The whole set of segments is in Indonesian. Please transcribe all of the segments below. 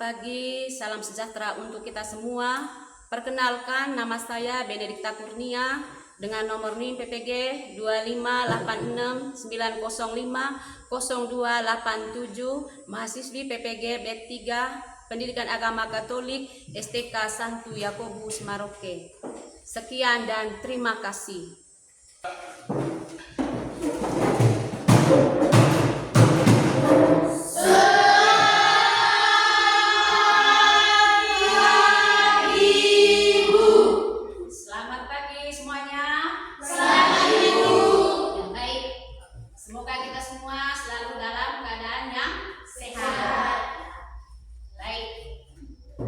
pagi, salam sejahtera untuk kita semua. Perkenalkan, nama saya Benedikta Kurnia dengan nomor NIM PPG 25869050287, mahasiswi PPG B3 Pendidikan Agama Katolik STK Santo Yakobus Maroke. Sekian dan terima kasih.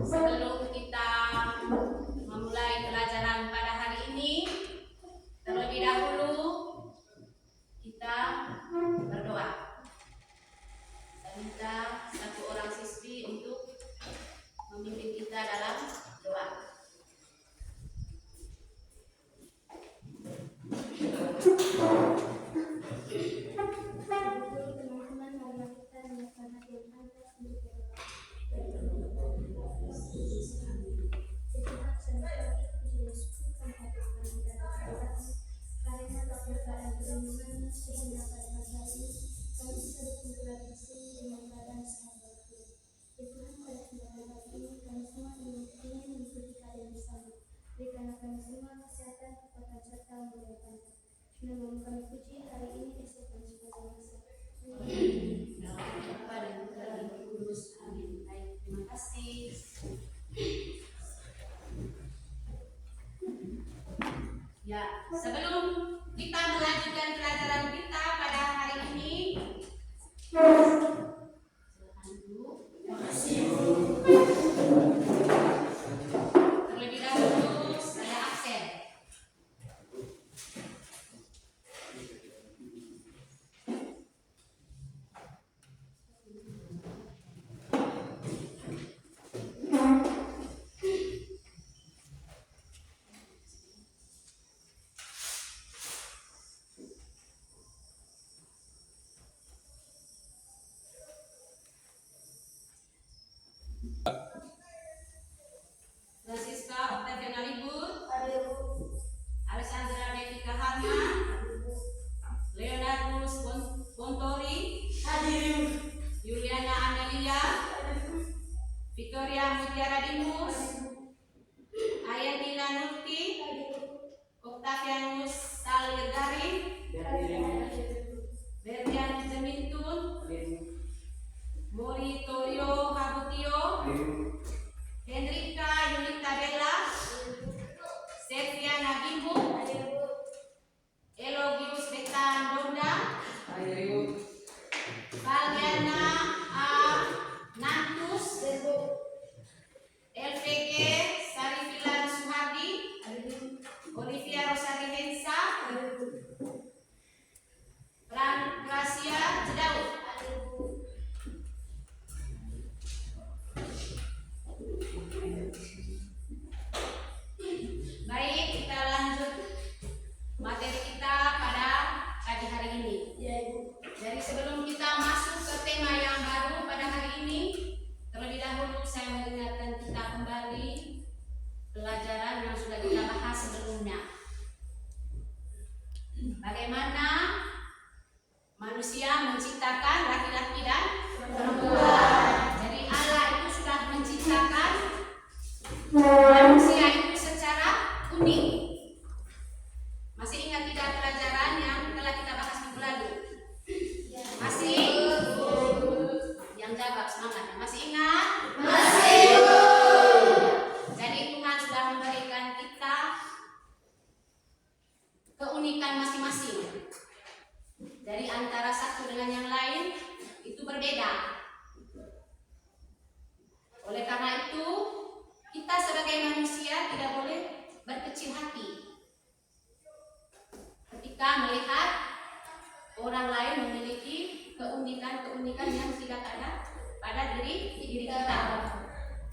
Sebelum kita memulai pelajaran pada hari ini, terlebih dahulu kita berdoa. Saya minta satu orang siswi untuk memimpin kita dalam doa. Berikanlah kami semua kesehatan, kekuatan serta kemuliaan. Namun kami puji hari ini esok dan sepanjang masa. Bapa dan Putra dan Roh Kudus. Amin. Baik, terima kasih. Ya, sebelum kita melanjutkan pelajaran kita pada hari ini, silakan dulu. Terlebih dahulu saya absen. Francisca Octaviana Libur, Alessandra Devika Hana, Leonardus Bontori, Juliana Amelia, Victoria Mutiara Dimus, Ayantina Nurti, Octavianus Saligari, Berlian Zemintun, Mori Torio Habutio, Hendrika Yunita Bella, Sefiana Bimbu, Elogius Betan Donda, Valdiana A. Nantus, LPG Sarifilan Suhardi, Olivia Rosari Hensa, Gracia Jedau. Baik, kita lanjut materi kita pada pagi hari ini. Jadi sebelum kita masuk ke tema yang baru pada hari ini, terlebih dahulu saya mengingatkan kita kembali pelajaran yang sudah kita bahas sebelumnya. Bagaimana manusia menciptakan laki-laki dan perempuan. Jadi Allah itu sudah menciptakan manusia itu secara unik. Masih ingat tidak pelajaran yang telah kita bahas minggu lalu? Masih? Yang jawab semangat. Masih ingat? Masih. Jadi Tuhan sudah memberikan kita keunikan masing-masing. Dari antara satu dengan yang lain itu berbeda. Oleh karena itu, kita sebagai manusia tidak boleh berkecil hati ketika melihat orang lain memiliki keunikan-keunikan yang tidak ada pada diri kita.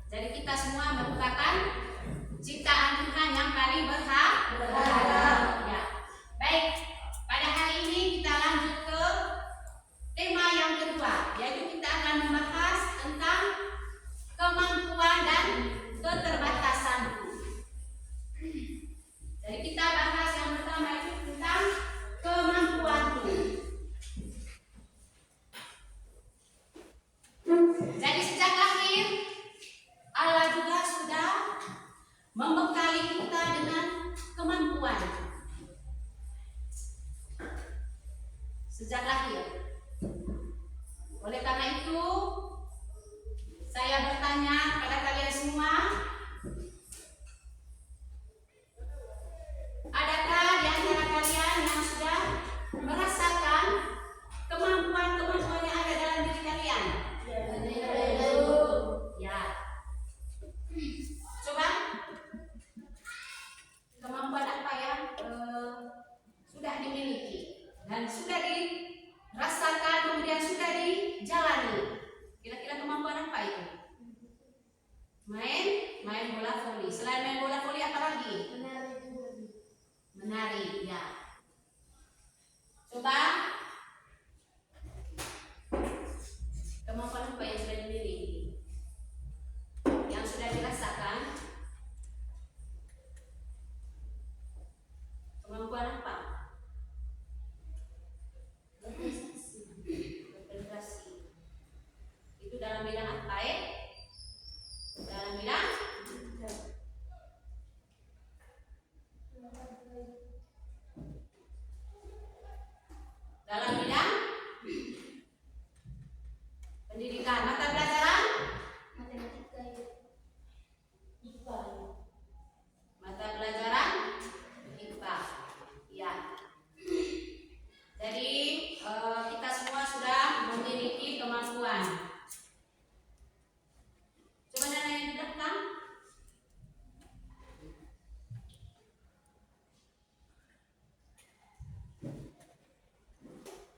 Jadi kita semua merupakan ciptaan Tuhan yang paling berharga. Ya. Baik, pada hari ini kita lanjut ke tema yang kedua, yaitu kita akan membahas tentang kemampuan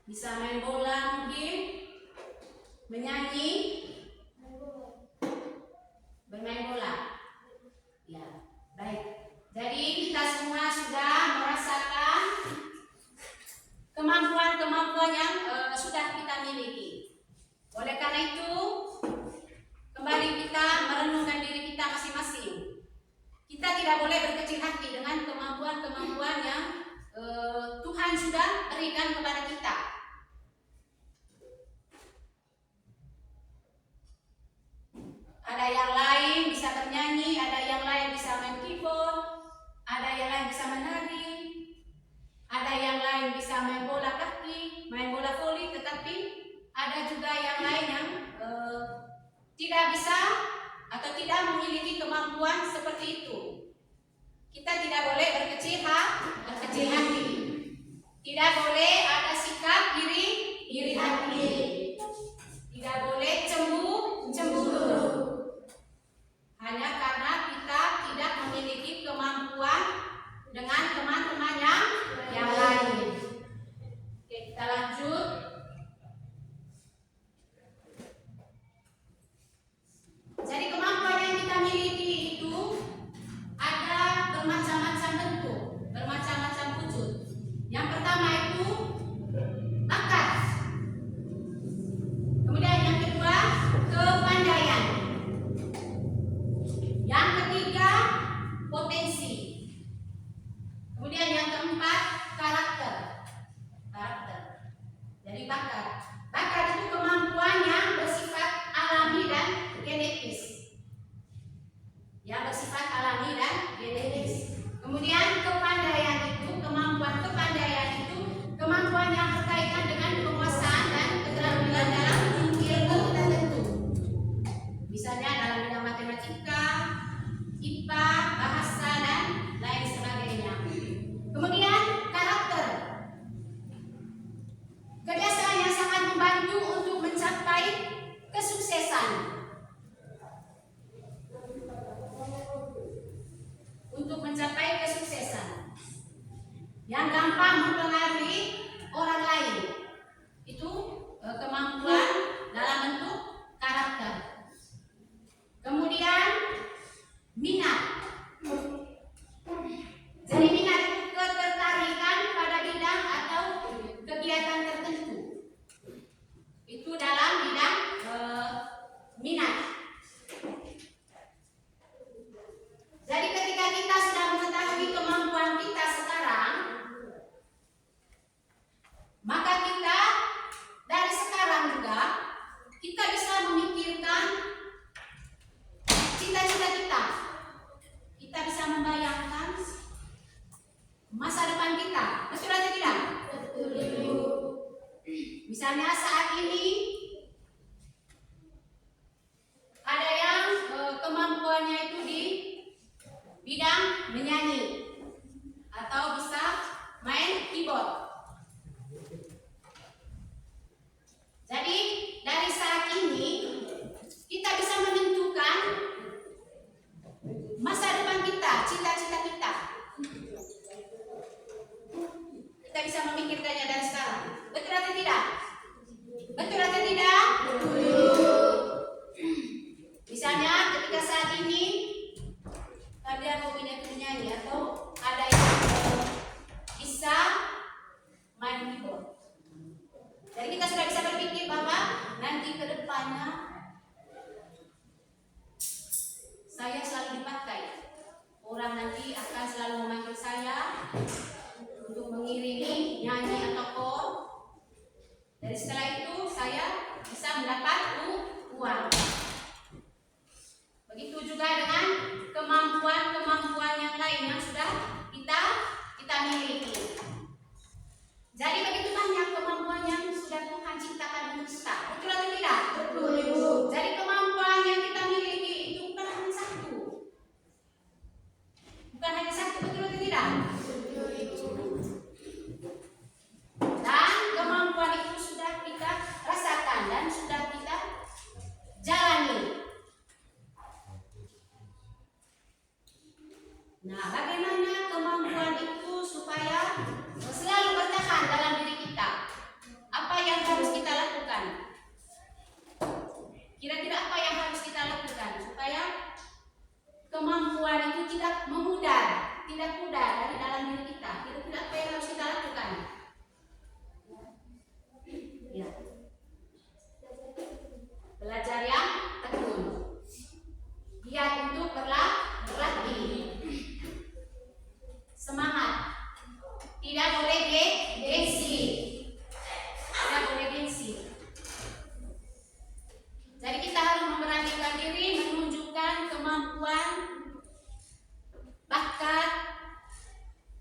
Bisa main bola mungkin, menyanyi, bermain bola. Ya, baik. Jadi kita semua sudah merasakan kemampuan-kemampuan yang sudah kita miliki. Oleh karena itu, kembali kita merenungkan diri kita masing-masing. Kita tidak boleh berkecil hati dengan kemampuan-kemampuan yang Tuhan sudah berikan kepada kita. Ada yang lain bisa bernyanyi, ada yang lain bisa main keyboard, ada yang lain bisa menari, ada yang lain bisa main bola kaki, main bola voli, tetapi ada juga yang lain yang tidak bisa atau tidak memiliki kemampuan seperti itu. Kita tidak boleh berkecil hati. Tidak boleh ada sikap iri hati. Tidak boleh cemburu. Hanya karena kita tidak memiliki kemampuan dengan teman-teman yang lain. Oke, kita lanjut. Jadi kemampuan yang kita miliki itu ada bermacam-macam bentuk, bermacam-macam wujud. Yang pertama itu bakat. Kemudian yang kedua kepandaian. Yang ketiga potensi. Kemudian yang keempat karakter. Jadi bakat. Bakat itu kemampuan yang bersifat alami dan genetis. Yang bersifat alami dan genetis. Kemudian kepandaian itu, kemampuan kepandaian itu kemampuan yang berkaitan dengan penguasaan dan keterampilan dalam ilmu tertentu. Misalnya dalam bidang matematika, IPA, bahasa dan lain sebagainya. Kemudian karakter. Kebiasaan yang sangat membantu untuk mencapai kesuksesan. Untuk mencapai kesuksesan. Yang gampang mempengaruhi orang lain. Itu kemampuan dalam bentuk karakter. Kemudian minat. Jadi minat itu ketertarikan pada bidang atau kegiatan tertentu. Itu dalam bidang minat. Jadi ketika kita sudah mengetahui kemampuan kita sekarang, maka kita dari sekarang juga kita bisa memikirkan cita-cita kita. Kita bisa membayangkan masa depan kita. Betul atau tidak? Betul. Misalnya saat ini ada yang kemampuannya itu di bidang menyanyi atau bisa main keyboard. Jadi dari saat ini kita bisa menentukan masa depan kita, cita-cita kita. Kita bisa memikirkannya dari sekarang. Betul atau tidak? Betul atau tidak? Betul. Misalnya ketika saat ini kalian hobinya menyanyi atau ada yang bisa main keyboard. Jadi kita sudah bisa berpikir bahwa nanti ke depannya saya selalu dipakai. Orang nanti akan selalu memanggil saya untuk mengiringi nyanyi atau chord. Dari setelah itu saya bisa mendapat uang. Begitu juga dengan kemampuan-kemampuan yang lain yang sudah kita miliki. Jadi begitu banyak kemampuan yang sudah Tuhan ciptakan untuk kita. Betul atau tidak? Betul. Jadi kemampuan yang kita miliki itu bukan hanya satu. Bukan hanya satu, betul atau tidak? Betul. Dan kemampuan itu sudah kita rasakan dan sudah kita jalani. Nah, bagaimana kemampuan itu supaya selalu bertahan dalam diri kita? Apa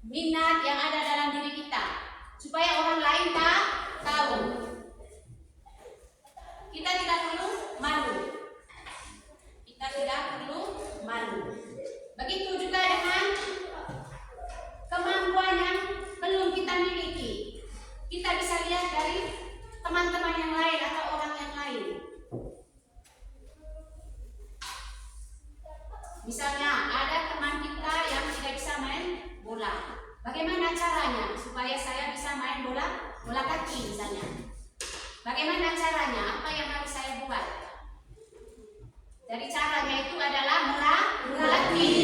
minat yang ada dalam diri kita, supaya orang lain tahu. Kita tidak perlu malu. Kita tidak perlu malu. Begitu juga dengan kemampuan yang belum kita miliki. Kita bisa lihat dari teman-teman yang lain atau orang yang lain. Misalnya ada teman kita yang tidak bisa main bola. Bagaimana caranya supaya saya bisa main bola kaki misalnya? Bagaimana caranya? Apa yang harus saya buat? Dari caranya itu adalah melatih.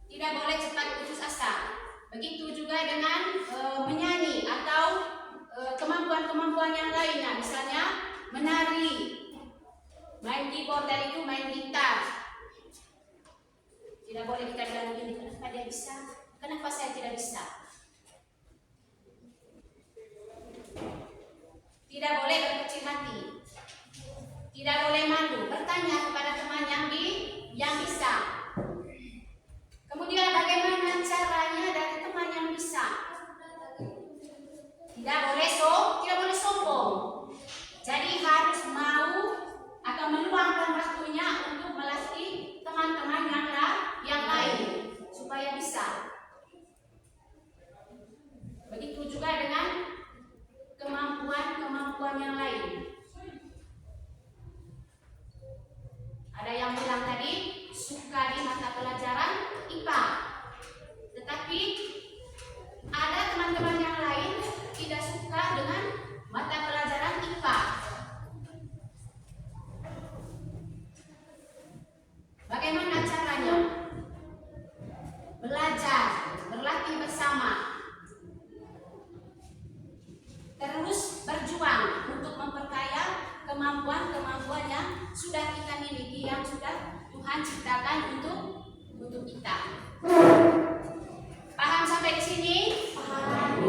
Tidak boleh cepat putus asa. Begitu juga dengan menyanyi atau kemampuan-kemampuan yang lainnya, misalnya menari, main keyboard, dari itu main gitar. Tidak boleh kita bilang begini, kenapa dia bisa? Kenapa saya tidak bisa? Tidak boleh berkecil hati. Tidak boleh malu. Bertanya kepada teman yang bisa. Kemudian bagaimana caranya dari teman yang bisa? Tidak boleh sombong. Jadi harus mau atau meluangkan waktunya untuk melatih teman-teman yang lain supaya bisa. Begitu juga dengan kemampuan yang lain. Ada yang bilang tadi suka di mata pelajaran IPA, tetapi ada teman-teman yang lain tidak suka dengan mata pelajaran IPA. Bagaimana caranya? Belajar, berlatih bersama, terus berjuang untuk memperkaya kemampuan-kemampuan yang sudah kita miliki, yang sudah Tuhan ciptakan untuk kita. Paham sampai di sini? Paham.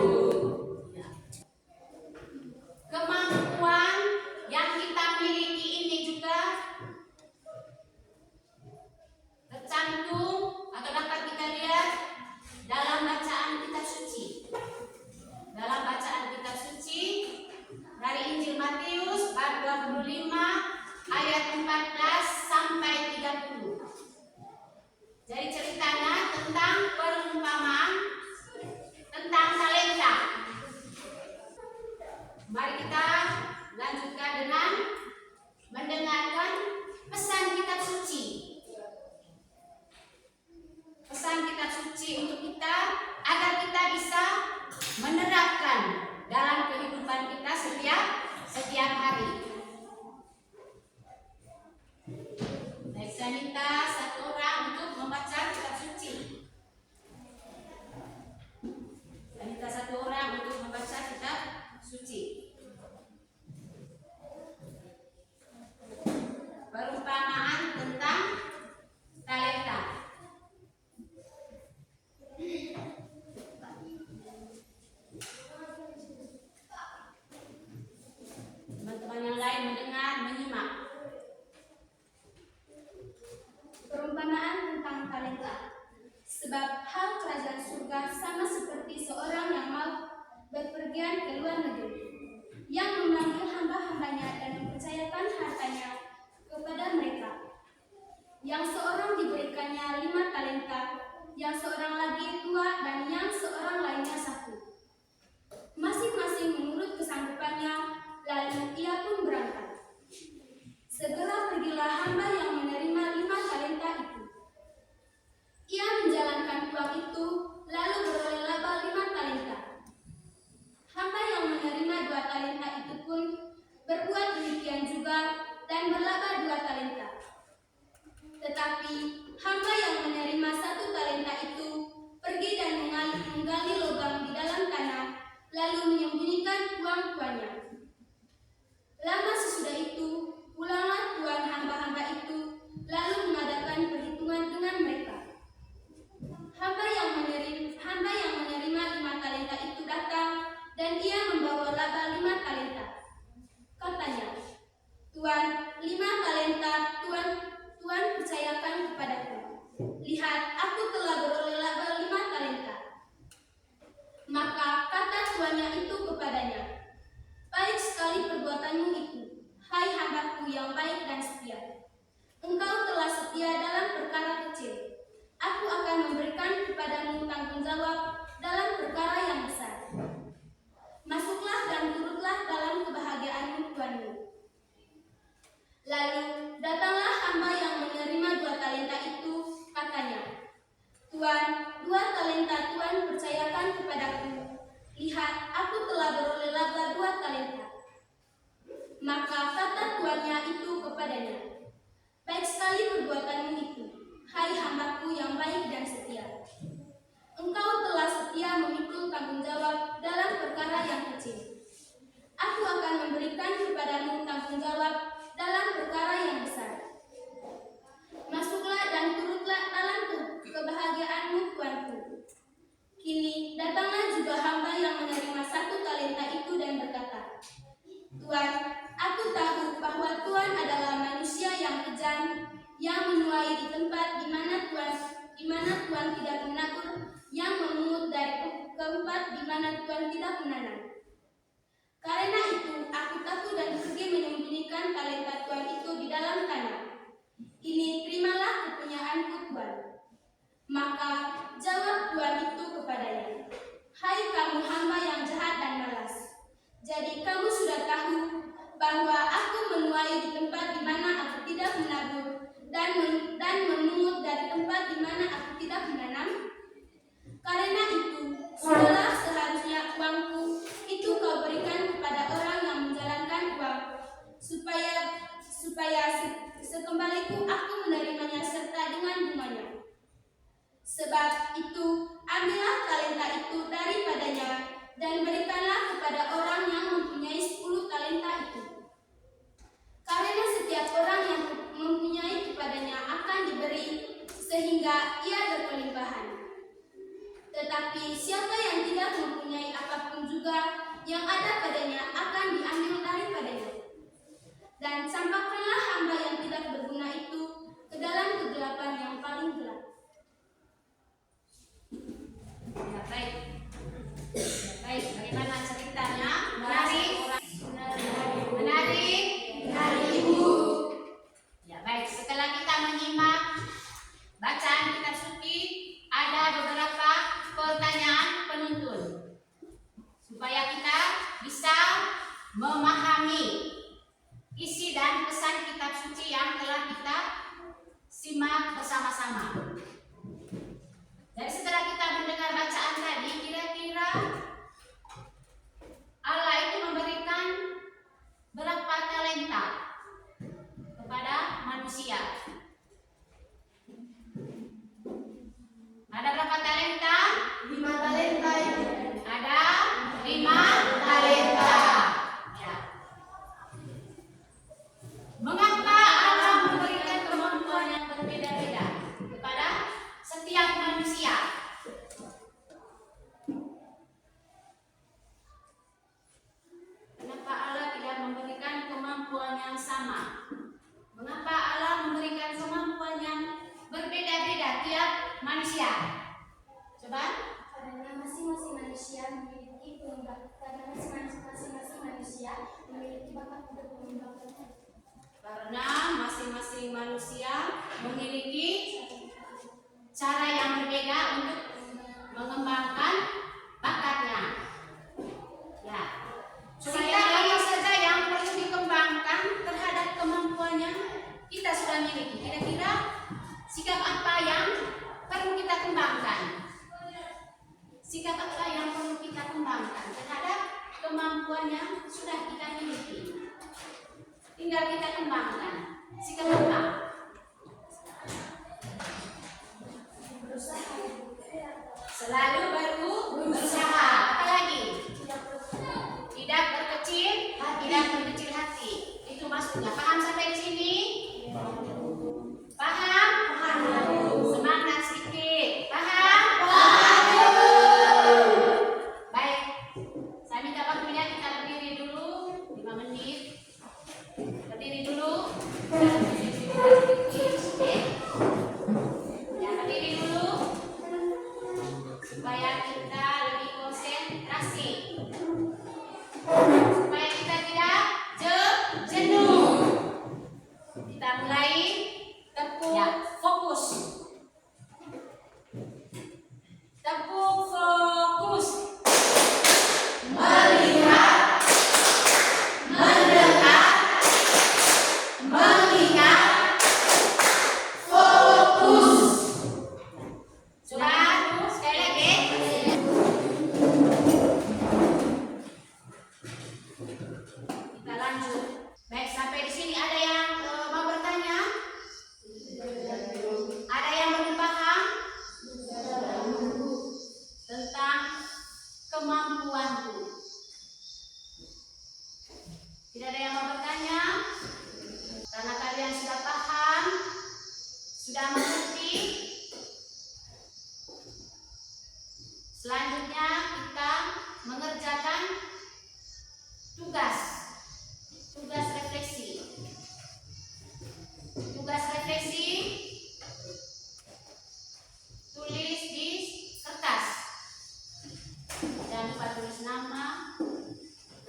Kemampuan yang kita miliki ini juga tercantum atau dapat kita lihat dalam bacaan kitab suci. Dalam bacaan kitab suci dari Injil Matius bab 25 ayat 14 sampai 30. Jadi ceritanya tentang perumpamaan tentang talenta. Mari kita lanjutkan dengan mendengarkan pesan kitab suci. Pesan kitab suci untuk kita agar kita bisa menerapkan dalam kehidupan kita setiap hari. Baik, saya minta satu orang untuk membaca kitab suci. Saya minta satu orang untuk membaca kitab suci. Perumpamaan tentang talenta. Teman-teman yang lain mendengar, menyimak. Perumpamaan tentang talenta. Sebab hal kerajaan surga sama seperti seorang yang mau berpergian ke luar negeri, yang memanggil hamba-hambanya dan mempercayakan hartanya kepada mereka. Yang seorang diberikannya 5 talenta, yang seorang lagi 2, dan yang seorang lainnya 1. Masing-masing menurut kesanggupannya, lalu ia pun berangkat. Segera pergilah hamba yang menerima 5 talenta itu. Ia menjalankan uang itu, lalu beroleh laba 5 talenta. Hamba yang menerima 2 talenta itu pun berbuat demikian juga dan berlaba 2 talenta. Tetapi hamba yang menerima 1 talenta itu aku telah beroleh laba 5 talenta. Maka kata tuannya itu kepadanya, baik sekali perbuatanmu itu, hai hambaku yang baik dan setia. Engkau telah setia dalam perkara kecil. Aku akan memberikan kepadamu tanggung jawab dalam perkara yang besar. Masuklah dan turutlah dalam kebahagiaanmu tuanmu. Lalu datanglah hamba yang menerima 2 talenta itu, katanya, Tuan, 2 talenta Tuan percayakan kepadaku. Lihat, aku telah beroleh laba 2 talenta. Maka kata tuannya itu kepadanya, baik sekali perbuatanmu itu, hai hambaku yang baik dan setia. Engkau telah setia memikul tanggung jawab dalam perkara yang kecil. Aku akan memberikan kepadamu tanggung jawab dalam perkara yang besar. Masuklah dan turutlah dalam kebahagiaanmu tuanku. Kini datanglah juga hamba yang menerima 1 talenta itu dan berkata, Tuan, aku tahu bahwa Tuan adalah manusia yang kejam, yang menuai di tempat di mana Tuan tidak menabur, yang memungut dari tempat di mana Tuan tidak menanam. Karena itu, aku takut dan pergi menyembunyikan talenta Tuan itu di dalam tanah. Ini terimalah kepunyaanku Tuan. Maka jawab Tuan itu kepadanya, hai kamu hamba yang jahat dan malas. Jadi kamu sudah tahu bahwa aku menuai di tempat di mana aku tidak menabur dan memungut dari tempat di mana aku tidak menanam. Karena itu, sudahlah seharusnya uangku itu kau berikan kepada orang yang menjalankan uang, supaya sekembaliku aku menerimanya serta dengan bunganya. Sebab itu, ambillah talenta itu daripadanya dan berikanlah kepada orang yang mempunyai 10 talenta itu. Karena setiap orang yang mempunyai kepadanya akan diberi sehingga ia berkelimpahan. Tetapi siapa yang tidak mempunyai apapun juga, yang ada padanya akan diambil daripadanya. Dan campakkanlah hamba yang tidak berguna itu ke dalam kegelapan yang paling gelap. Ya, baik. Ya, baik, bagaimana ceritanya? Menarik? Menarik? Menarik, Ibu. Ya, baik, setelah kita menyimak bacaan kitab suci, ada beberapa pertanyaan penuntun supaya kita bisa memahami isi dan pesan kitab suci yang telah kita simak bersama-sama. Jadi setelah kita mendengar bacaan tadi, kira-kira Allah itu memberikan berapa talenta kepada manusia? Ada berapa talenta? 5 talenta. Ada 5 talenta. Ya. Mengapa Allah memberikan kemampuan yang berbeda-beda kepada setiap manusia? Kenapa Allah tidak memberikan kemampuan yang sama? Mengapa Allah memberikan kemampuan yang berbeda-beda tiap manusia? Coba. Karena masing-masing manusia memiliki bakat untuk mengembangkan. Karena masing-masing manusia memiliki cara yang berbeda untuk mengembangkan bakatnya. Ya. Sikap apa saja yang perlu dikembangkan terhadap kemampuannya kita sudah miliki. Kira-kira sikap apa yang perlu kita kembangkan? Sikap apa yang perlu kita kembangkan terhadap kemampuan yang sudah kita miliki? Tinggal kita kembangkan. Sikap apa? Selalu berusaha. Apa lagi? Tidak berkecil hati. Itu maksudnya. Paham sampai di sini? Paham? Semangat sedikit. Paham? Baik. Saya minta waktunya kita berdiri dulu 5 menit. Berdiri dulu. Ya, berdiri dulu. Tepuk fokus. Melihat, mendekat, mengingat, fokus. Sudah? Sekali lagi. Kita lanjut. Baik, sampai di sini ada yang mau bertanya? Ada yang belum paham tentang kemampuanku? Tidak ada yang mau bertanya? Karena kalian sudah paham, sudah mengerti. Selanjutnya kita mengerjakan tugas refleksi. Tugas refleksi tulis di kertas. Jangan lupa tulis nama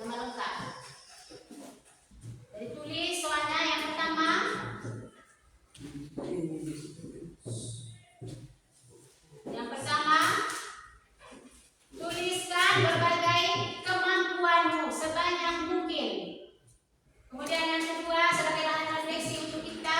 lengkap. Jadi tulis soalnya yang pertama. Yang pertama, tuliskan berbagai kemampuanmu sebanyak mungkin. Kemudian yang kedua, sebagai bahan refleksi untuk kita,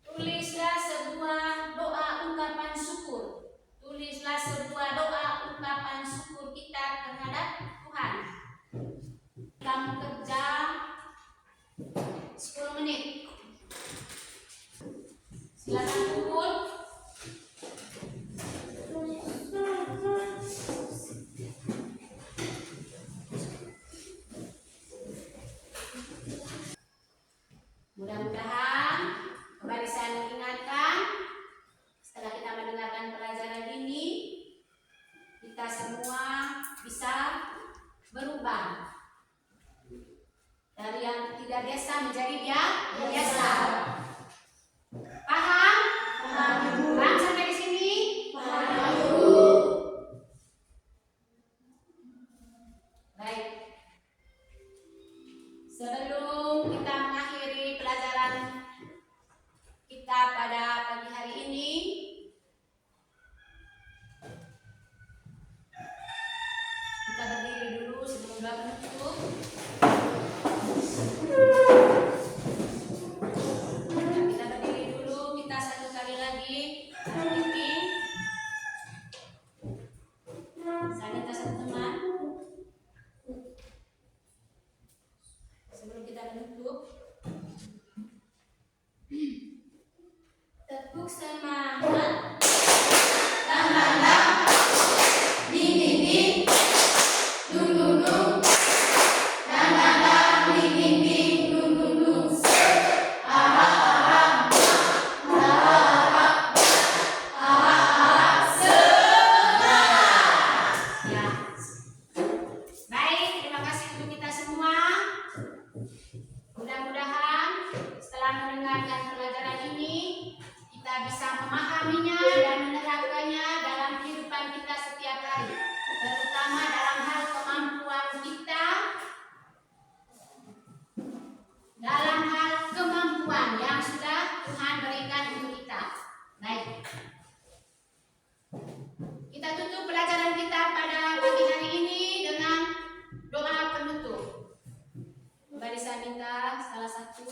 tulislah sebuah doa ungkapan syukur. Tulislah sebuah doa ungkapan syukur kita terhadap Tuhan. Kamu kerja 10 menit. Silakan kumpul. Mudah-mudahan kembali saya mengingatkan, setelah kita mendengarkan pelajaran ini, kita semua bisa berubah dari yang tidak biasa menjadi biasa. Paham? Paham sampai di sini? Baik. Sebelum kita mengakhiri pelajaran kita pada pagi hari ini, kita berdiri dulu sebelum doa penutup. Kita berdiri dulu, kita satu kali lagi berdiri. Saya minta satu teman sebelum kita menutup. Tepuk semangat. Tang-tang-tang, ding-ding-ding, dung-dung-dung. Tang-tang-tang, ding-ding-ding, dung-dung-dung. Ahak-ahak, ahak-ahak, ahak-ahak, semangat. Ya. Baik, terima kasih untuk kita semua. Mudah-mudahan setelah mendengarkan pelajaran ini, kita bisa memahaminya dan menerapkannya dalam kehidupan kita setiap hari, terutama dalam hal kemampuan kita, dalam hal kemampuan yang sudah Tuhan berikan untuk kita. Baik, kita tutup pelajaran kita pada pagi hari ini dengan doa penutup. Kembali saya minta salah satu